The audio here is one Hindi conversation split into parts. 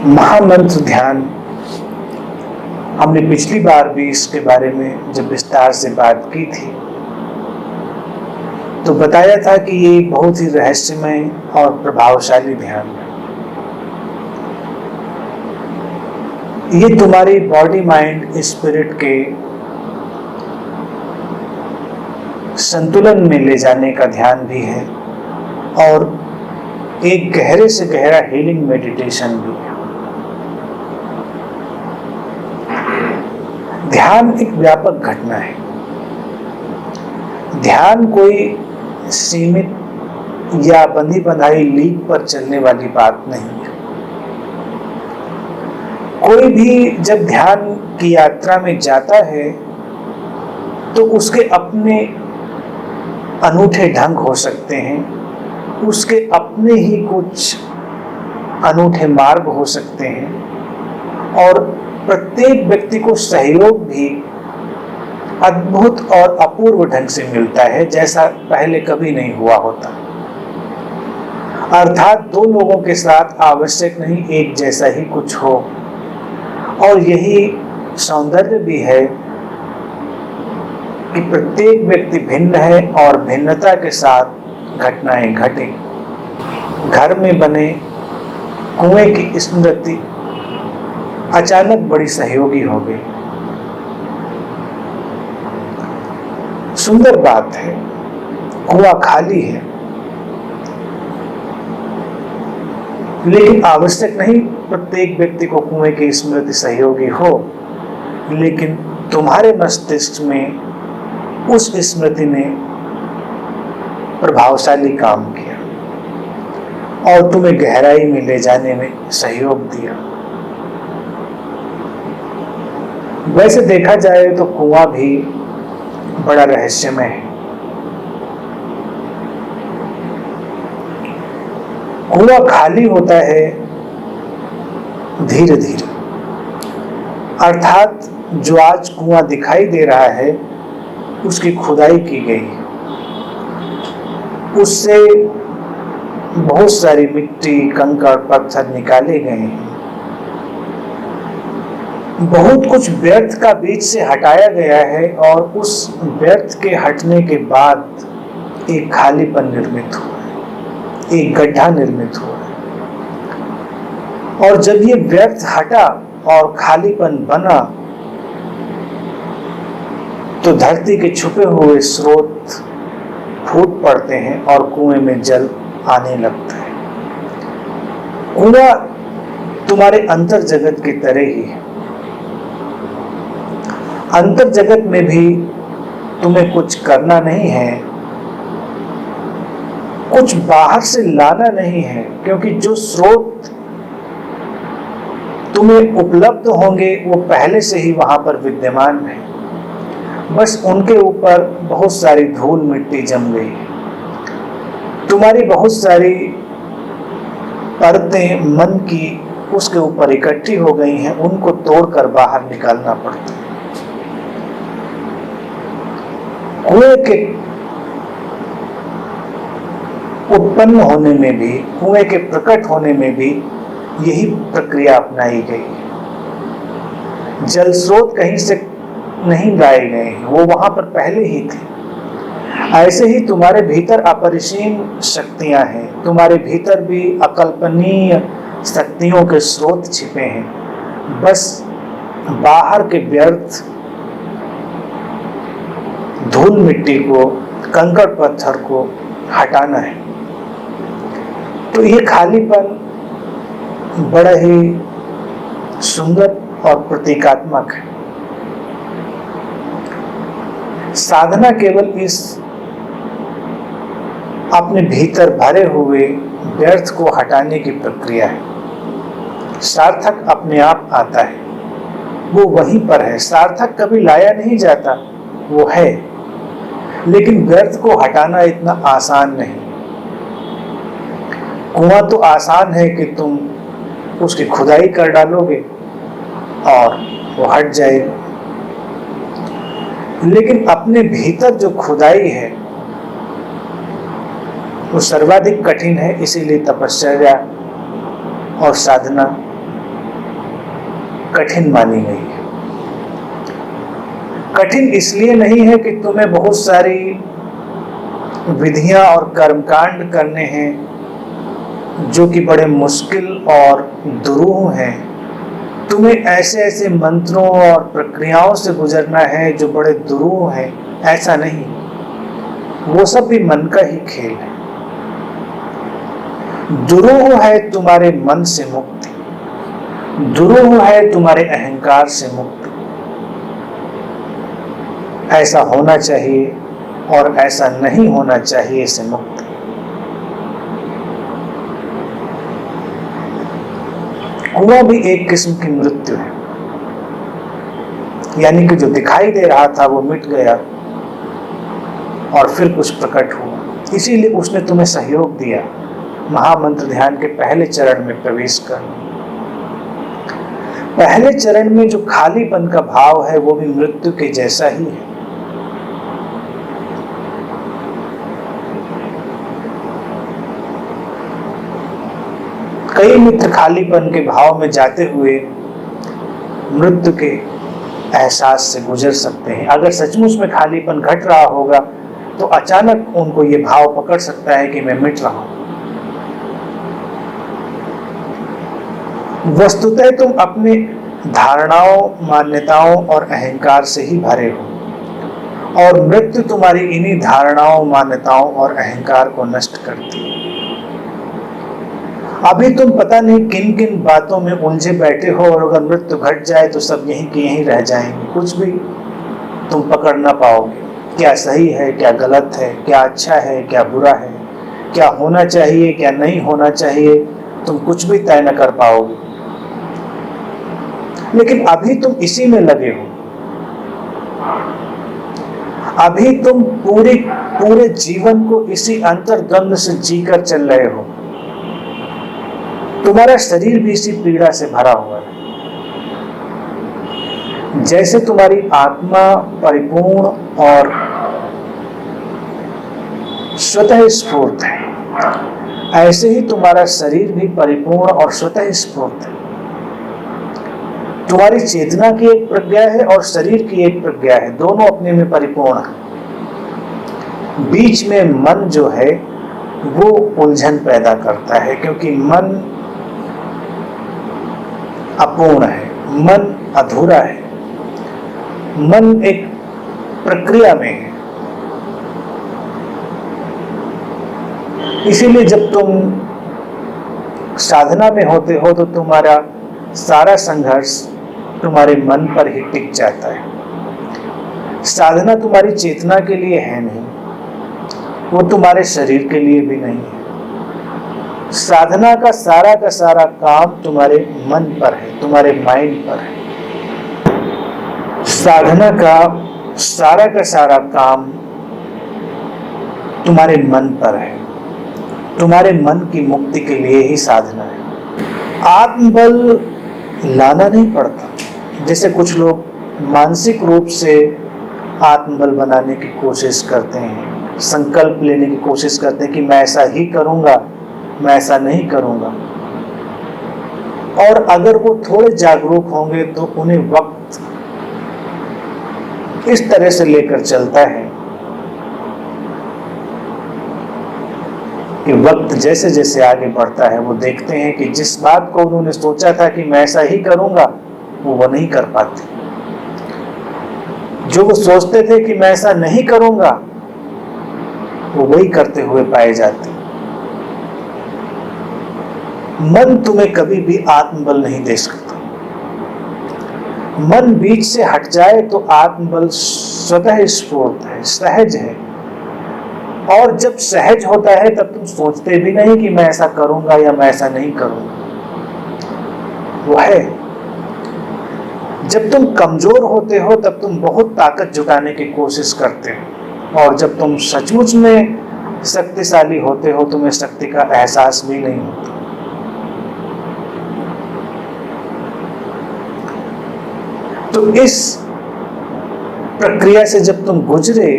महामंत्र ध्यान, हमने पिछली बार भी इसके बारे में जब विस्तार से बात की थी तो बताया था कि ये बहुत ही रहस्यमय और प्रभावशाली ध्यान है। ये तुम्हारी बॉडी माइंड स्पिरिट के संतुलन में ले जाने का ध्यान भी है और एक गहरे से गहरा हीलिंग मेडिटेशन भी है। ध्यान एक व्यापक घटना है। ध्यान कोई सीमित या बंधी बंधाई लीक पर चलने वाली बात नहीं है। कोई भी जब ध्यान की यात्रा में जाता है तो उसके अपने अनूठे ढंग हो सकते हैं, उसके अपने ही कुछ अनूठे मार्ग हो सकते हैं और प्रत्येक व्यक्ति को सहयोग भी अद्भुत और अपूर्व ढंग से मिलता है, जैसा पहले कभी नहीं हुआ होता। अर्थात दो लोगों के साथ आवश्यक नहीं एक जैसा ही कुछ हो, और यही सौंदर्य भी है कि प्रत्येक व्यक्ति भिन्न है और भिन्नता के साथ घटनाएं घटे। घर में बने कुएं की स्मृति अचानक बड़ी सहयोगी हो गई। सुंदर बात है, कुआं खाली है, लेकिन आवश्यक नहीं प्रत्येक व्यक्ति को कुएं की स्मृति सहयोगी हो, लेकिन तुम्हारे मस्तिष्क में उस स्मृति ने प्रभावशाली काम किया और तुम्हें गहराई में ले जाने में सहयोग दिया। वैसे देखा जाए तो कुआं भी बड़ा रहस्यमय है। कुआं खाली होता है धीरे धीरे, अर्थात जो आज कुआं दिखाई दे रहा है उसकी खुदाई की गई, उससे बहुत सारी मिट्टी कंकड़ पत्थर निकाले गए हैं, बहुत कुछ व्यर्थ का बीच से हटाया गया है और उस व्यर्थ के हटने के बाद एक खालीपन निर्मित हुआ, एक गड्ढा निर्मित हुआ। और जब ये व्यर्थ हटा और खालीपन बना तो धरती के छुपे हुए स्रोत फूट पड़ते हैं और कुएं में जल आने लगता है। कुआं तुम्हारे अंतर जगत की तरह ही है। अंतर जगत में भी तुम्हें कुछ करना नहीं है, कुछ बाहर से लाना नहीं है, क्योंकि जो स्रोत तुम्हें उपलब्ध होंगे वो पहले से ही वहां पर विद्यमान है, बस उनके ऊपर बहुत सारी धूल मिट्टी जम गई है। तुम्हारी बहुत सारी परतें मन की उसके ऊपर इकट्ठी हो गई हैं, उनको तोड़कर बाहर निकालना पड़ता है। कुएं के उत्पन्न होने में भी, कुएं के प्रकट होने में भी यही प्रक्रिया अपनाई गई। जल स्रोत कहीं से नहीं लाए गए हैं, वो वहां पर पहले ही थे। ऐसे ही तुम्हारे भीतर अपरिसीम शक्तियां हैं, तुम्हारे भीतर भी अकल्पनीय शक्तियों के स्रोत छिपे हैं, बस बाहर के व्यर्थ धूल मिट्टी को कंकड़ पत्थर को हटाना है। तो ये खालीपन बड़ा ही सुंदर और प्रतीकात्मक है। साधना केवल इस अपने भीतर भरे हुए व्यर्थ को हटाने की प्रक्रिया है। सार्थक अपने आप आता है, वो वहीं पर है। सार्थक कभी लाया नहीं जाता, वो है, लेकिन व्यर्थ को हटाना इतना आसान नहीं। कुआं तो आसान है कि तुम उसकी खुदाई कर डालोगे और वो हट जाएगा, लेकिन अपने भीतर जो खुदाई है वो सर्वाधिक कठिन है। इसीलिए तपश्चर्या और साधना कठिन मानी गई है। कठिन इसलिए नहीं है कि तुम्हें बहुत सारी विधियां और कर्मकांड करने हैं जो कि बड़े मुश्किल और दुरूह हैं। तुम्हें ऐसे ऐसे मंत्रों और प्रक्रियाओं से गुजरना है जो बड़े दुरूह हैं, ऐसा नहीं। वो सब भी मन का ही खेल है। दुरूह है तुम्हारे मन से मुक्ति, दुरूह है तुम्हारे अहंकार से मुक्ति। ऐसा होना चाहिए और ऐसा नहीं होना चाहिए से मुक्ति। हुआ भी एक किस्म की मृत्यु है, यानी कि जो दिखाई दे रहा था वो मिट गया और फिर कुछ प्रकट हुआ। इसीलिए उसने तुम्हें सहयोग दिया महामंत्र ध्यान के पहले चरण में प्रवेश करना। पहले चरण में जो खालीपन का भाव है वो भी मृत्यु के जैसा ही है। कई मित्र खालीपन के भाव में जाते हुए मृत्यु के एहसास से गुजर सकते हैं। अगर सचमुच में खालीपन घट रहा होगा तो अचानक उनको ये भाव पकड़ सकता है कि मैं मिट रहा हूं। वस्तुतः तुम अपने धारणाओं, मान्यताओं और अहंकार से ही भरे हो और मृत्यु तुम्हारी इन्हीं धारणाओं, मान्यताओं और अहंकार को नष्ट करती है। अभी तुम पता नहीं किन किन बातों में उलझे बैठे हो और अगर मृत्यु घट जाए तो सब यहीं के यहीं रह जाएंगे। कुछ भी तुम पकड़ ना पाओगे। क्या सही है, क्या गलत है, क्या अच्छा है, क्या बुरा है, क्या होना चाहिए, क्या नहीं होना चाहिए, तुम कुछ भी तय न कर पाओगे। लेकिन अभी तुम इसी में लगे हो। अभी तुम पूरे जीवन को इसी अंतर्द्वंद से जीकर चल रहे हो। तुम्हारा शरीर भी इसी पीड़ा से भरा हुआ है। जैसे तुम्हारी आत्मा परिपूर्ण और स्वतः स्फूर्त है, ऐसे ही तुम्हारा शरीर भी परिपूर्ण और स्वतः स्फूर्त है। तुम्हारी चेतना की एक प्रज्ञा है और शरीर की एक प्रज्ञा है, दोनों अपने में परिपूर्ण है। बीच में मन जो है वो उलझन पैदा करता है, क्योंकि मन अपूर्ण है, मन अधूरा है, मन एक प्रक्रिया में है। इसीलिए जब तुम साधना में होते हो तो तुम्हारा सारा संघर्ष तुम्हारे मन पर ही टिक जाता है। साधना तुम्हारी चेतना के लिए है नहीं, वो तुम्हारे शरीर के लिए भी नहीं है। साधना का सारा काम तुम्हारे मन पर है, तुम्हारे माइंड पर है। साधना का सारा काम तुम्हारे मन पर है। तुम्हारे मन की मुक्ति के लिए ही साधना है। आत्मबल लाना नहीं पड़ता। जैसे कुछ लोग मानसिक रूप से आत्मबल बनाने की कोशिश करते हैं, संकल्प लेने की कोशिश करते हैं कि मैं ऐसा ही करूंगा, मैं ऐसा नहीं करूंगा। और अगर वो थोड़े जागरूक होंगे तो उन्हें वक्त इस तरह से लेकर चलता है कि वक्त जैसे जैसे आगे बढ़ता है वो देखते हैं कि जिस बात को उन्होंने सोचा था कि मैं ऐसा ही करूंगा, वो नहीं कर पाते। जो वो सोचते थे कि मैं ऐसा नहीं करूंगा, वो वही करते हुए पाए जाते। मन तुम्हें कभी भी आत्मबल नहीं दे सकता। मन बीच से हट जाए तो आत्मबल स्वतः स्फूर्त है, सहज है। और जब सहज होता है तब तुम सोचते भी नहीं कि मैं ऐसा करूंगा या मैं ऐसा नहीं करूंगा, वो है। जब तुम कमजोर होते हो तब तुम बहुत ताकत जुटाने की कोशिश करते हो, और जब तुम सचमुच में शक्तिशाली होते हो तुम्हें शक्ति का एहसास भी नहीं होता। तो इस प्रक्रिया से जब तुम गुजरे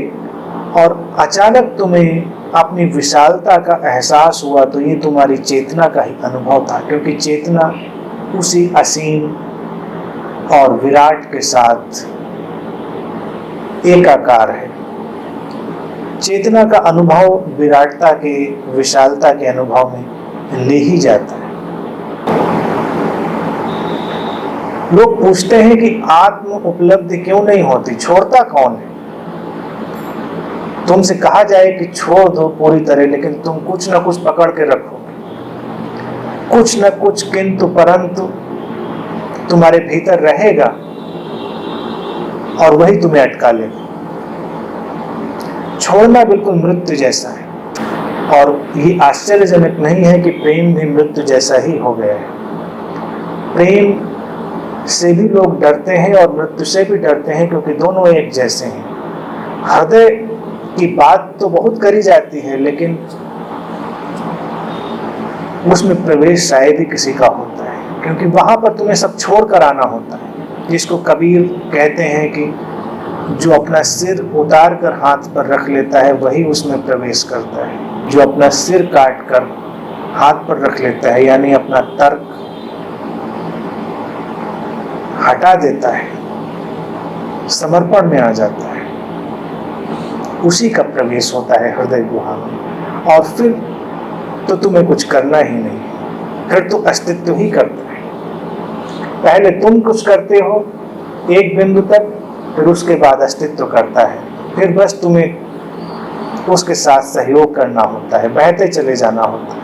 और अचानक तुम्हें अपनी विशालता का एहसास हुआ तो ये तुम्हारी चेतना का ही अनुभव था, क्योंकि चेतना उसी असीम और विराट के साथ एकाकार है। चेतना का अनुभव विराटता के, विशालता के अनुभव में ले ही जाता है। लोग पूछते हैं कि आत्म उपलब्धि क्यों नहीं होती, छोड़ता कौन है? तुमसे कहा जाए कि छोड़ दो पूरी तरह, लेकिन तुम कुछ ना कुछ पकड़ के रखो, कुछ न कुछ किंतु परंतु तुम्हारे भीतर रहेगा और वही तुम्हें अटका लेगा। छोड़ना बिल्कुल मृत्यु जैसा है, और ये आश्चर्यजनक नहीं है कि प्रेम भी मृत्यु जैसा ही हो गया है। प्रेम से भी लोग डरते हैं और मृत्यु से भी डरते हैं, क्योंकि दोनों एक जैसे हैं। हृदय की बात तो बहुत करी जाती है, लेकिन उसमें प्रवेश शायद ही किसी का होता है, क्योंकि वहां पर तुम्हें सब छोड़ कर आना होता है। जिसको कबीर कहते हैं कि जो अपना सिर उतार कर हाथ पर रख लेता है वही उसमें प्रवेश करता है। जो अपना सिर काट कर हाथ पर रख लेता है, यानी अपना तर्क हटा देता है, समर्पण में आ जाता है, उसी का प्रवेश होता है हृदय गुहा में। और फिर तो तुम्हें कुछ करना ही नहीं, फिर तो अस्तित्व ही करता है। पहले तुम कुछ करते हो एक बिंदु तक, फिर उसके बाद अस्तित्व करता है, फिर बस तुम्हें उसके साथ सहयोग करना होता है, बहते चले जाना होता है।